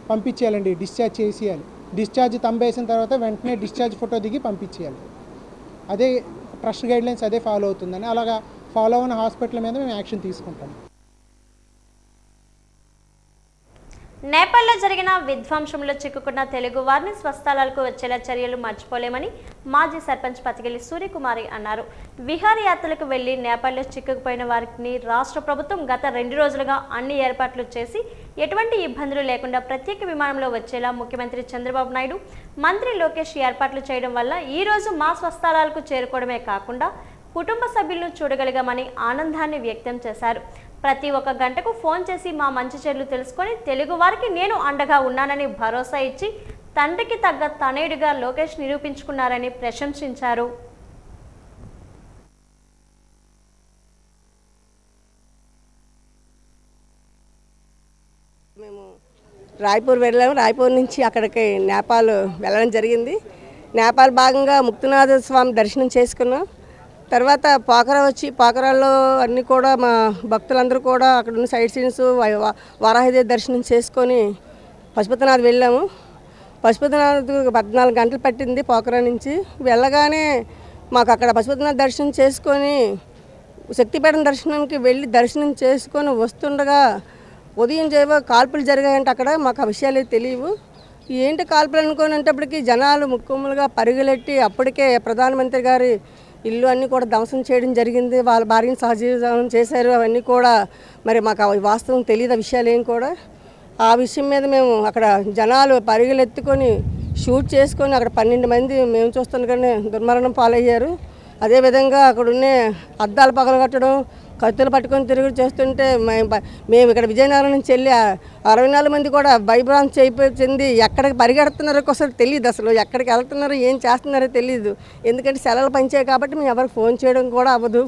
పంపించేయాలండి, డిశ్చార్జ్ చేసేయాలి. డిశ్చార్జ్ తంబేసిన తర్వాత వెంటనే డిశ్చార్జ్ ఫోటో దిగి పంపించేయాలి. అదే ట్రస్ట్ గైడ్లైన్స్ అదే ఫాలో అవుతుందని, అలాగా ఫాలో అయిన హాస్పిటల్ మీద మేము యాక్షన్ తీసుకుంటాం. నేపాల్లో జరిగిన విధ్వంసంలో చిక్కుకున్న తెలుగు వారిని స్వస్థలాలకు వచ్చేలా చర్యలు మర్చిపోలేమని మాజీ సర్పంచ్ పతిగెల్లి సూర్యకుమారి అన్నారు. విహారయాత్రలకు వెళ్లి నేపాల్లో చిక్కుకుపోయిన వారిని రాష్ట్ర ప్రభుత్వం గత 2 రోజులుగా అన్ని ఏర్పాట్లు చేసి ఎటువంటి ఇబ్బందులు లేకుండా ప్రత్యేక విమానంలో వచ్చేలా ముఖ్యమంత్రి చంద్రబాబు నాయుడు, మంత్రి లోకేష్ ఏర్పాట్లు చేయడం వల్ల ఈ రోజు మా స్వస్థలాలకు చేరుకోవడమే కాకుండా కుటుంబ సభ్యులను చూడగలిగామని ఆనందాన్ని వ్యక్తం చేశారు. ప్రతి ఒక్క గంటకు ఫోన్ చేసి మా మంచి చెడులు తెలుసుకొని తెలుగు వారికి నేను అండగా ఉన్నానని భరోసా ఇచ్చి తండ్రికి తగ్గ తనయుడిగా లోకేష్ నిరూపించుకున్నారని ప్రశంసించారు. మేము రాయ్పూర్ వెళ్ళాము. రాయ్పూర్ నుంచి అక్కడికి నేపాల్ వెళ్ళడం జరిగింది. నేపాల్ భాగంగా ముక్తినాథ స్వామి దర్శనం చేసుకున్నాం. తర్వాత పోకరా వచ్చి పోకరాల్లో అన్నీ కూడా మా భక్తులందరూ కూడా అక్కడ ఉన్న సైడ్ సీన్స్ వారాహిదేవి దర్శనం చేసుకొని పశుపతినాథ్ వెళ్ళాము. పశుపతినాథ్ 14 గంటలు పట్టింది పోకరా నుంచి. వెళ్ళగానే మాకు అక్కడ పశుపతినాథ్ దర్శనం చేసుకొని శక్తిపీఠం దర్శనానికి వెళ్ళి దర్శనం చేసుకొని వస్తుండగా ఉదయం కాల్పులు జరిగాయంటే అక్కడ మాకు ఆ విషయాలు తెలియవు. ఏంటి కాల్పులు అనుకునేటప్పటికి జనాలు ముక్కుములుగా పరుగులెట్టి అప్పటికే ప్రధానమంత్రి గారి ఇల్లు అన్నీ కూడా ధ్వంసం చేయడం జరిగింది. వాళ్ళ భార్యను సహజీవనం చేశారు. అవన్నీ కూడా మరి మాకు వాస్తవం తెలియదు ఆ విషయాలు ఏం కూడా. ఆ విషయం మీద మేము అక్కడ జనాలు పరుగులెత్తుకొని షూట్ చేసుకొని అక్కడ 12 మంది మేము చూస్తుండగానే దుర్మరణం పాలయ్యారు. అదేవిధంగా అక్కడున్న అద్దాలు పగలగొట్టడం, కత్తులు పట్టుకొని తిరుగు చేస్తుంటే మేము ఇక్కడ విజయనగరం నుంచి వెళ్ళి 64 మంది కూడా భయభ్రాంతి చెంది ఎక్కడికి పరిగెడుతున్నారో అసలు తెలియదు. అసలు ఎక్కడికి వెళ్తున్నారో ఏం చేస్తున్నారో తెలియదు. ఎందుకంటే సెలవులు పంచాయి కాబట్టి మేము ఎవరికి ఫోన్ చేయడం కూడా అవ్వదు.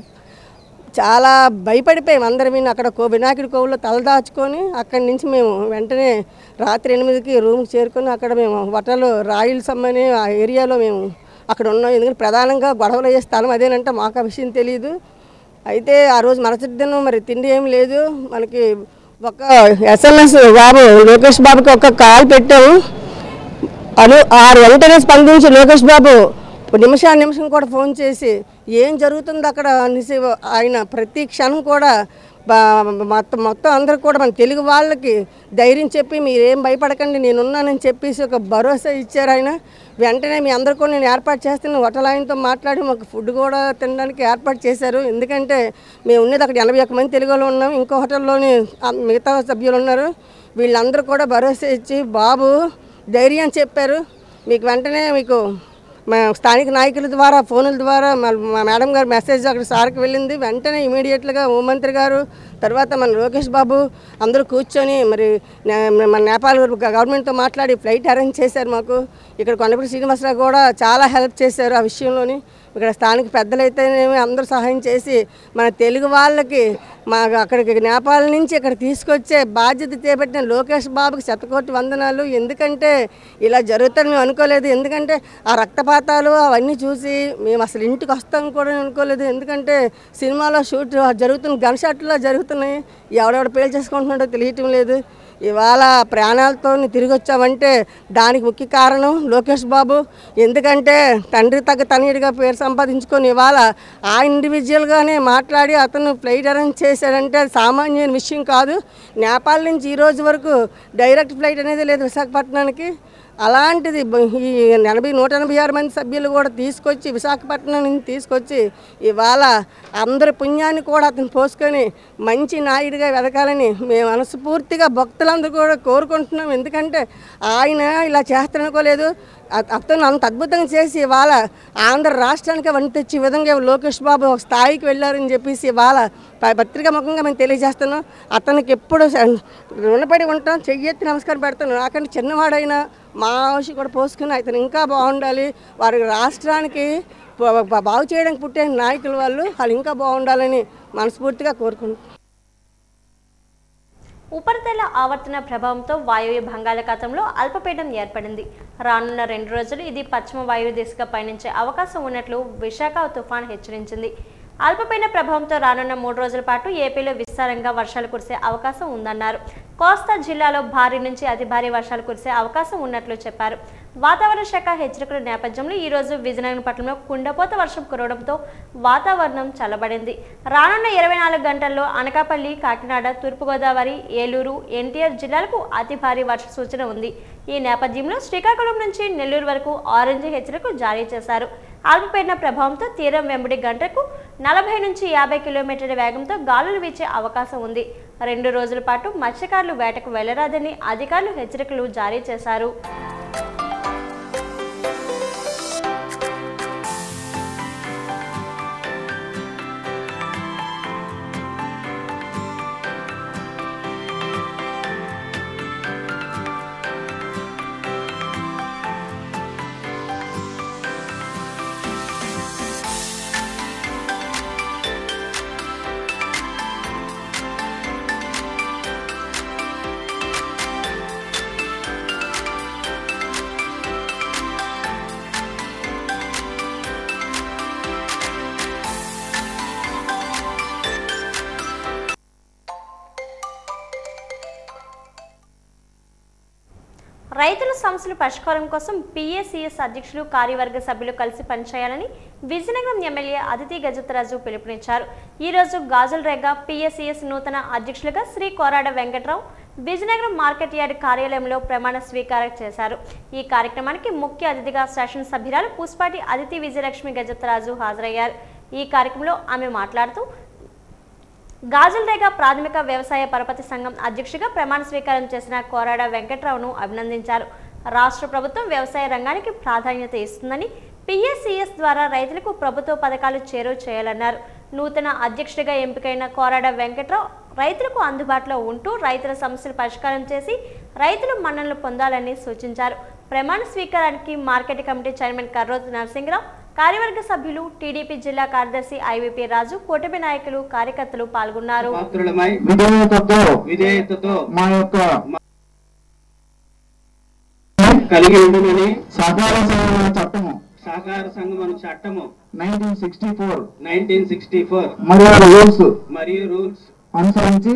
చాలా భయపడిపోయాం అందరం. అక్కడ వినాయకుడి కోవిల్లో తలదాచుకొని అక్కడి నుంచి మేము వెంటనే రాత్రి 8కి రూమ్కి చేరుకొని అక్కడ మేము హోటల్ రాయలసీమ అనే ఆ ఏరియాలో మేము అక్కడ ఉన్నాం. ఎందుకంటే ప్రధానంగా గొడవలు అయ్యే స్థలం అదేనంటే మాకు ఆ విషయం తెలియదు. అయితే ఆ రోజు మరుసటి దినం మరి తిండి ఏం లేదు. మనకి ఒక SMS బాబు లోకేష్ బాబుకి ఒక కాల్ పెట్టాము. వెంటనే స్పందించి లోకేష్ బాబు నిమిషం కూడా ఫోన్ చేసి ఏం జరుగుతుంది అక్కడ అనేసి ఆయన ప్రతి క్షణం కూడా మొత్తం అందరూ కూడా మన తెలుగు వాళ్ళకి ధైర్యం చెప్పి మీరేం భయపడకండి నేనున్నానని చెప్పేసి ఒక భరోసా ఇచ్చారు ఆయన. వెంటనే మీ అందరూ కూడా నేను ఏర్పాటు చేస్తాను హోటల్ ఆయనతో మాట్లాడి మాకు ఫుడ్ కూడా తినడానికి ఏర్పాటు చేశారు. ఎందుకంటే మేము ఉన్నది అక్కడ 81 మంది తెలుగు వాళ్ళు ఉన్నాం. ఇంకో హోటల్లోని మిగతా సభ్యులు ఉన్నారు. వీళ్ళందరూ కూడా భరోసా ఇచ్చి బాబు ధైర్యం చెప్పారు. మీకు వెంటనే మీకు మా స్థానిక నాయకుల ద్వారా ఫోనుల ద్వారా మా మేడం గారు మెసేజ్ అక్కడ సార్కి వెళ్ళింది. వెంటనే ఇమీడియట్గా హోంమంత్రి గారు తర్వాత మన లోకేష్ బాబు అందరూ కూర్చొని మరి మన నేపాల్ గవర్నమెంట్తో మాట్లాడి ఫ్లైట్ అరేంజ్ చేశారు మాకు. ఇక్కడ కొండపల్లి శ్రీనివాసరావు కూడా చాలా హెల్ప్ చేశారు ఆ విషయంలోని. ఇక్కడ స్థానిక పెద్దలైతేనేమి అందరూ సహాయం చేసి మన తెలుగు వాళ్ళకి అక్కడికి నేపాల్ నుంచి ఇక్కడ తీసుకొచ్చే బాధ్యత చేపట్టిన లోకేష్ బాబుకి 100,000 వందనాలు. ఎందుకంటే ఇలా జరుగుతుందని అనుకోలేదు. ఎందుకంటే ఆ రక్తపాతాలు అవన్నీ చూసి మేము అసలు ఇంటికి వస్తాం కూడా అనుకోలేదు. ఎందుకంటే సినిమాలో షూట్ జరుగుతున్న గన్ షాట్లో జరుగుతున్నాయి. ఎవడెవడ పేలు చేసుకుంటున్నాడో తెలియటం లేదు. ఇవాళ ప్రాణాలతో తిరిగి వచ్చామంటే దానికి ముఖ్య కారణం లోకేష్ బాబు. ఎందుకంటే తండ్రి తగ్గ తనయుడిగా పేరు సంపాదించుకొని ఇవాళ ఆ ఇండివిజువల్గానే మాట్లాడి అతను ఫ్లైట్ అరేంజ్ చేశాడంటే అది సామాన్యమైన విషయం కాదు. నేపాల్ నుంచి ఈ రోజు వరకు డైరెక్ట్ ఫ్లైట్ అనేది లేదు విశాఖపట్నానికి. అలాంటిది ఈ 186 మంది సభ్యులు కూడా తీసుకొచ్చి విశాఖపట్నం నుంచి తీసుకొచ్చి ఇవాళ అందరి పుణ్యాన్ని కూడా అతను పోసుకొని మంచి నాయుడిగా వెదకాలని మేము మనస్ఫూర్తిగా భక్తులందరూ కూడా కోరుకుంటున్నాం. ఎందుకంటే ఆయన ఇలా చేస్తారనుకోలేదు. అతను అంత అద్భుతంగా చేసి ఇవాళ ఆంధ్ర రాష్ట్రానికి వన్ తెచ్చే విధంగా లోకేష్ బాబు ఒక స్థాయికి వెళ్ళారని చెప్పేసి ఇవాళ పత్రికా ముఖంగా మేము తెలియజేస్తున్నాం. అతనికి ఎప్పుడు రుణపడి ఉంటాం. చెయ్యెత్తి నమస్కారం పెడతాను. నాకంటే చిన్నవాడైనా మా ఆశ కూడా పోసుకుని అతను ఇంకా బాగుండాలి. వారి రాష్ట్రానికి బాగు చేయడానికి పుట్టే నాయకులు వాళ్ళు ఇంకా బాగుండాలని మనస్ఫూర్తిగా కోరుకుంటున్నాం. ఉపరితల ఆవర్తన ప్రభావంతో వాయువ్య బంగాళాఖాతంలో అల్పపీడనం ఏర్పడింది. రానున్న 2 రోజులు ఇది పశ్చిమ వాయువ్య దిశగా పయనించే అవకాశం ఉన్నట్లు విశాఖ తుఫాన్ హెచ్చరించింది. అల్పపీడన ప్రభావంతో రానున్న 3 రోజుల పాటు ఏపీలో విస్తారంగా వర్షాలు కురిసే అవకాశం ఉందన్నారు. కోస్తా జిల్లాలో భారీ నుంచి అతి భారీ వర్షాలు కురిసే అవకాశం ఉన్నట్లు చెప్పారు. వాతావరణ శాఖ హెచ్చరికల నేపథ్యంలో ఈరోజు విజయనగరం పట్టణంలో కుండపోత వర్షం కురవడంతో వాతావరణం చల్లబడింది. రానున్న 24 గంటల్లో అనకాపల్లి, కాకినాడ, తూర్పుగోదావరి, ఏలూరు, ఎన్టీఆర్ జిల్లాలకు అతి భారీ వర్ష సూచన ఉంది. ఈ నేపథ్యంలో శ్రీకాకుళం నుంచి నెల్లూరు వరకు ఆరెంజ్ హెచ్చరిక జారీ చేశారు. అల్పపీడన ప్రభావంతో తీరం వెంబడి గంటకు 40 నుంచి 50 కిలోమీటర్ల వేగంతో గాలులు వీచే అవకాశం ఉంది. 2 రోజుల పాటు మత్స్యకారులు వేటకు వెళ్లరాదని అధికారులు హెచ్చరికలు జారీ చేశారు. రైతుల సమస్యల పరిష్కారం కోసం పిఏసిఎస్ అధ్యక్షులు కార్యవర్గ సభ్యులు కలిసి పనిచేయాలని విజయనగరం ఎమ్మెల్యే అదితి గజపతిరాజు పిలుపునిచ్చారు. ఈ రోజు గాజులరేగ పిఏసిఎస్ నూతన అధ్యక్షులుగా శ్రీ కోరాడ వెంకట్రావు విజయనగరం మార్కెట్ యార్డ్ కార్యాలయంలో ప్రమాణ స్వీకారం చేశారు. ఈ కార్యక్రమానికి ముఖ్య అతిథిగా శాసన సభ్యురాలు పుష్పాటి అదితి విజయలక్ష్మి గజపతిరాజు హాజరయ్యారు. ఈ కార్యక్రమంలో ఆమె మాట్లాడుతూ గాజులరేగ ప్రాథమిక వ్యవసాయ పరపతి సంఘం అధ్యక్షుడిగా ప్రమాణ స్వీకారం చేసిన కోరాడ వెంకట్రావును అభినందించారు. రాష్ట్ర ప్రభుత్వం వ్యవసాయ రంగానికి ప్రాధాన్యత ఇస్తుందని, పిఎస్సిఎస్ ద్వారా రైతులకు ప్రభుత్వ పథకాలు చేరువ చేయాలన్నారు. నూతన అధ్యక్షుడిగా ఎంపికైన కోరాడ వెంకట్రావు రైతులకు అందుబాటులో ఉంటూ రైతుల సమస్యలు పరిష్కారం చేసి రైతులు మన్ననలు పొందాలని సూచించారు. ప్రమాణ స్వీకారానికి market committee chairman Karrothu Narasimharao, కార్యవర్గ సభ్యులు, టీడీపీ జిల్లా కార్యదర్శి ఐవీపీ రాజు, కూటమి నాయకులు, కార్యకర్తలు పాల్గొన్నారు. విధేయతతో మా యొక్క కలిగి ఉండమని సహకార సంఘం చట్టము 1964 మరియు రూల్స్ అనుసరించి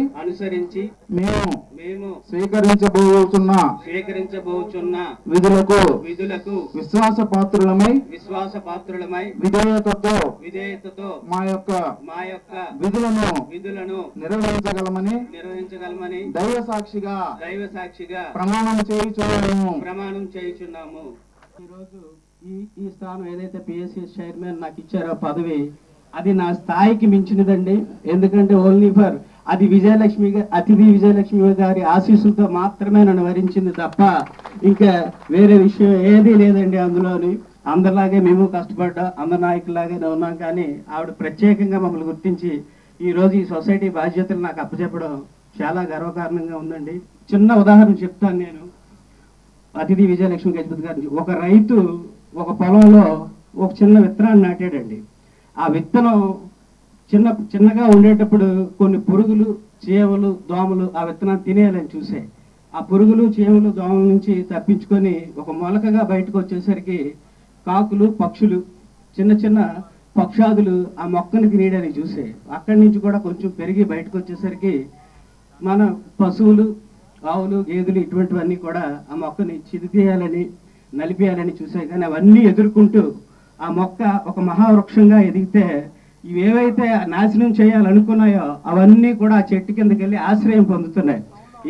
మేము స్వీకరించబోచున్న విధులకు విశ్వాసపాత్రులమై విధేయతతో మా యొక్క విధులను నిర్వహించగలమని దైవ సాక్షిగా ప్రమాణం చేయుచున్నాము. ఈరోజు ఈ స్థానం ఏదైతే పిఎస్సి చైర్మన్ నాకు ఇచ్చారో పదవి, అది నా స్థాయికి మించినదండి. ఎందుకంటే ఓన్లీ ఫర్ అతిథి విజయలక్ష్మి గారి ఆశీస్సులతో మాత్రమే నన్ను వరించింది తప్ప ఇంకా వేరే విషయం ఏదీ లేదండి. అందులోని అందరిలాగే మేము కష్టపడ్డాం, అందరి నాయకులాగానే ఉన్నాం. కానీ ఆవిడ ప్రత్యేకంగా మమ్మల్ని గుర్తించి ఈరోజు ఈ సొసైటీ బాధ్యతలు నాకు అప్పచెప్పడం చాలా గర్వకారణంగా ఉందండి. చిన్న ఉదాహరణ చెప్తాను నేను. అతిథి విజయలక్ష్మి గజపతి గారి ఒక రైతు ఒక పొలంలో ఒక చిన్న విత్తనాన్ని నాటాడండి. ఆ విత్తనం చిన్నగా ఉండేటప్పుడు కొన్ని పురుగులు, చీమలు, దోమలు ఆ విత్తనాన్ని తినేయాలని చూసాయి. ఆ పురుగులు, చీమలు, దోమల నుంచి తప్పించుకొని ఒక మొలకగా బయటకు వచ్చేసరికి కాకులు, పక్షులు, చిన్న చిన్న పక్షాదులు ఆ మొక్కని తినేయడానికి చూసాయి. అక్కడి నుంచి కూడా కొంచెం పెరిగి బయటకు వచ్చేసరికి మన పశువులు, ఆవులు, గేదెలు ఇటువంటివన్నీ కూడా ఆ మొక్కని చిదిపేయాలని, నలిపేయాలని చూసాయి. కానీ అవన్నీ ఎదుర్కొంటూ ఆ మొక్క ఒక మహావృక్షంగా ఎదిగితే ఇవేవైతే నాశనం చేయాలనుకున్నాయో అవన్నీ కూడా ఆ చెట్టు కిందకి వెళ్ళి ఆశ్రయం పొందుతున్నాయి.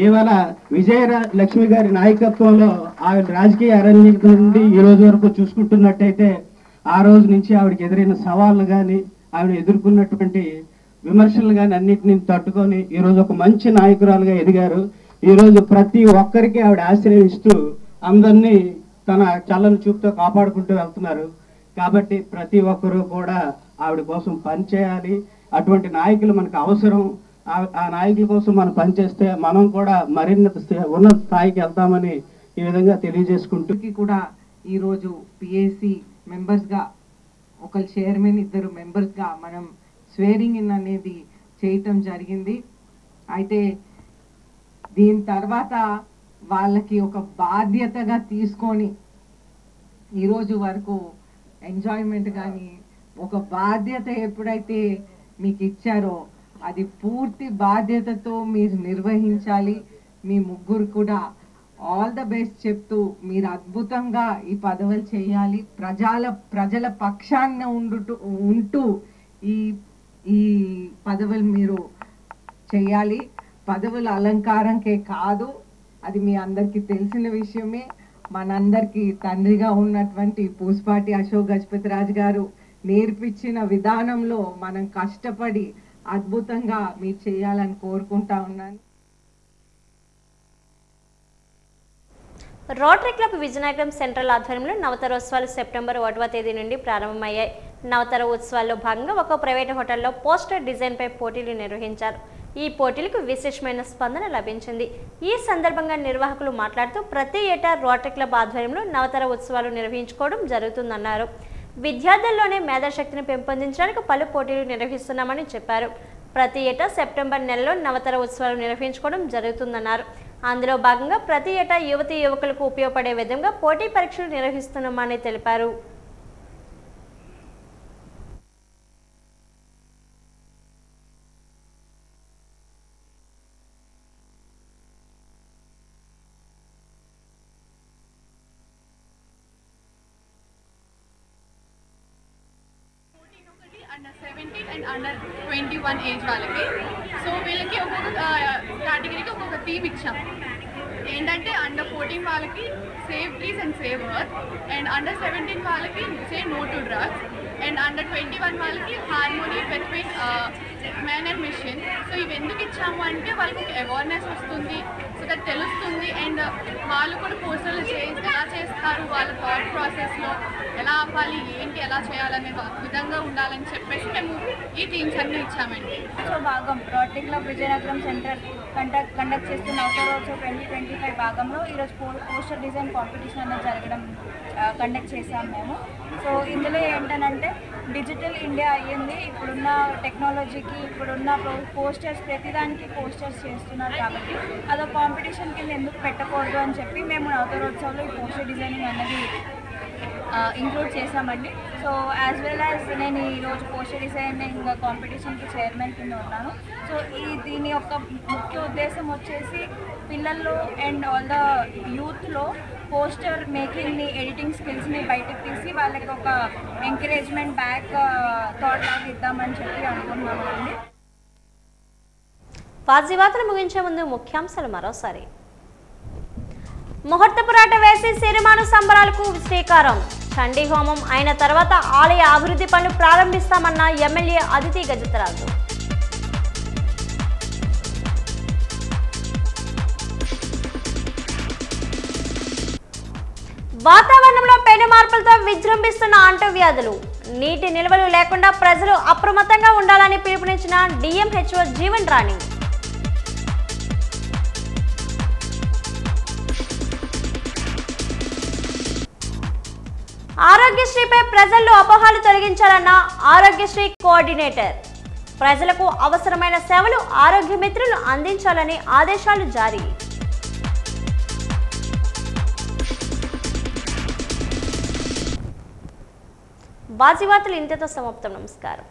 ఇవాళ విజయలక్ష్మి గారి నాయకత్వంలో ఆవిడ రాజకీయ అరణ్యం నుండి ఈ రోజు వరకు చూసుకుంటున్నట్టయితే ఆ రోజు నుంచి ఆవిడకి ఎదురైన సవాళ్ళు కానీ, ఆవిడ ఎదుర్కొన్నటువంటి విమర్శలు కానీ అన్నిటిని తట్టుకొని ఈరోజు ఒక మంచి నాయకురాలుగా ఎదిగారు. ఈరోజు ప్రతి ఒక్కరికి ఆవిడ ఆశ్రయిస్తూ అందరినీ తన చల్లని చూపుతో కాపాడుకుంటూ వెళ్తున్నారు. కాబట్టి ప్రతి ఒక్కరూ కూడా ఆవిడ కోసం పనిచేయాలి. అటువంటి నాయకులు మనకు అవసరం. ఆ నాయకుల కోసం మనం పనిచేస్తే మనం కూడా మరిన్ని ఉన్నత స్థాయికి వెళ్తామని ఈ విధంగా తెలియజేసుకుంటూ కూడా ఈరోజు పిఏసి మెంబర్స్గా ఒకరు చైర్మన్, ఇద్దరు మెంబర్స్గా మనం స్వేరింగ్ ఇన్ అనేది చేయటం జరిగింది. అయితే దీని తర్వాత వాళ్ళకి ఒక బాధ్యతగా తీసుకొని ఈరోజు వరకు ఎంజాయ్మెంట్ కానీ ఒక బాధ్యత ఎప్పుడైతే మీకు ఇచ్చారో అది పూర్తి బాధ్యతతో మీరు నిర్వహించాలి. మీ ముగ్గురు కూడా ఆల్ ద బెస్ట్ చెప్తూ మీరు అద్భుతంగా ఈ పదవులు చేయాలి. ప్రజల పక్షాన ఉంటూ ఈ పదవులు మీరు చేయాలి. పదవుల అలంకారంకే కాదు, అది మీ అందరికీ తెలిసిన విషయమే. మనందరికీ తండ్రిగా ఉన్నటువంటి పూసపాటి అశోక్ గజపతిరాజు గారు నేర్పించిన విధానంలో మనం కష్టపడి అద్భుతంగా మీరు చేయాలని కోరుకుంటా ఉన్నాను. రోటరీ క్లబ్ విజయనగరం సెంట్రల్ ఆధ్వర్యంలో నవతరోత్సవాలు సెప్టెంబర్ 1వ తేదీ నుండి ప్రారంభమయ్యాయి. నవతర ఉత్సవాల్లో భాగంగా ఒక ప్రైవేట్ హోటల్లో పోస్టర్ డిజైన్పై పోటీలు నిర్వహించారు. ఈ పోటీలకు విశేషమైన స్పందన లభించింది. ఈ సందర్భంగా నిర్వాహకులు మాట్లాడుతూ ప్రతి ఏటా రోటరీ క్లబ్ ఆధ్వర్యంలో నవతర ఉత్సవాలు నిర్వహించుకోవడం జరుగుతుందన్నారు. విద్యార్థుల్లోనే మేధాశక్తిని పెంపొందించడానికి పలు పోటీలు నిర్వహిస్తున్నామని చెప్పారు. ప్రతి ఏటా సెప్టెంబర్ నెలలో నవతర ఉత్సవాలు నిర్వహించుకోవడం జరుగుతుందన్నారు. అందులో భాగంగా ప్రతి ఏటా యువతీ యువకులకు ఉపయోగపడే విధంగా పోటీ పరీక్షలు నిర్వహిస్తున్నామని తెలిపారు. అండర్ 21 ఏజ్ వాళ్ళకి. సో వీళ్ళకి ఒక్కొక్క కేటగిరీకి ఒక్కొక్క థీమ్ ఇచ్చాం. ఏంటంటే అండర్ 14 వాళ్ళకి save trees and save earth, and under 17 వాళ్ళకి say no to drugs, and under 21 వాళ్ళకి harmony between men and mission. So ఇవి ఎందుకు ఇచ్చాము అంటే వాళ్ళకి అవేర్నెస్ వస్తుంది, సో దట్ తెలుస్తుంది, అండ్ వాళ్ళు కూడా పోస్టర్లు ఎలా చేస్తారు, వాళ్ళ థాట్ ప్రాసెస్లో ఎలా ఆపాలి, ఏంటి ఎలా చేయాలనే విధంగా ఉండాలని చెప్పేసి మేము ఈ థీమ్స్ అన్నీ ఇచ్చామండి. సో భాగం rotary club Vizianagaram centre conduct చేస్తున్న అవుట్డోర్ 2025 భాగంలో ఈరోజు పోస్టర్ డిజైన్ కాంపిటీషన్ అనేది జరగడం కండక్ట్ చేసాం మేము. సో ఇందులో ఏంటనంటే డిజిటల్ ఇండియా అయ్యింది, ఇప్పుడున్న టెక్నాలజీకి ఇప్పుడున్న పోస్టర్స్ ప్రతిదానికి పోస్టర్స్ చేస్తున్నారు కాబట్టి అదొక కాంపిటీషన్ కింద ఎందుకు పెట్టకూడదు అని చెప్పి మేము నవతరోత్సవంలో ఈ పోస్టర్ డిజైనింగ్ అనేది ఇంక్లూడ్ చేశామండి. సో యాజ్ వెల్ యాజ్ నేను ఈరోజు పోస్టర్ డిజైనింగ్ కాంపిటీషన్కి చైర్మన్ కింద ఉన్నాను. సో దీని యొక్క ముఖ్య ఉద్దేశం వచ్చేసి పిల్లల్లో అండ్ ఆల్ ద యూత్లో పోస్టర్ మేకింగ్ని, ఎడిటింగ్ స్కిల్స్ని బయటకు తీసి వాళ్ళకి ఒక ఎంకరేజ్మెంట్ బ్యాక్ థాట్ లాగా ఇద్దామని చెప్పి అనుకుంటున్నామండి. వార్తలు ముగించే ముందు ముఖ్యాంశాలు మరోసారి. ముహూర్తపురాట వేసి సిరిమాను సంబరాలకు శ్రీకారం. చండీ హోమం అయిన తర్వాత ఆలయ అభివృద్ధి పనులు ప్రారంభిస్తామన్న ఎమ్మెల్యే అదితి గజతరాజు. వాతావరణంలో పెను మార్పులతో విజృంభిస్తున్న అంటువ్యాధులు. నీటి నిల్వలు లేకుండా ప్రజలు అప్రమత్తంగా ఉండాలని పిలుపునిచ్చిన డిఎంహెచ్ఓ జీవన్ రాణి. ఆరోగ్యశ్రీపై ప్రజల్లో అపోహలు తొలగించాలన్న ఆరోగ్యశ్రీ కోఆర్డినేటర్. ప్రజలకు అవసరమైన సేవలు ఆరోగ్య మిత్రులు అందించాలని ఆదేశాలు జారీ. వార్తలు ఇంతతో సమాప్తం. నమస్కారం.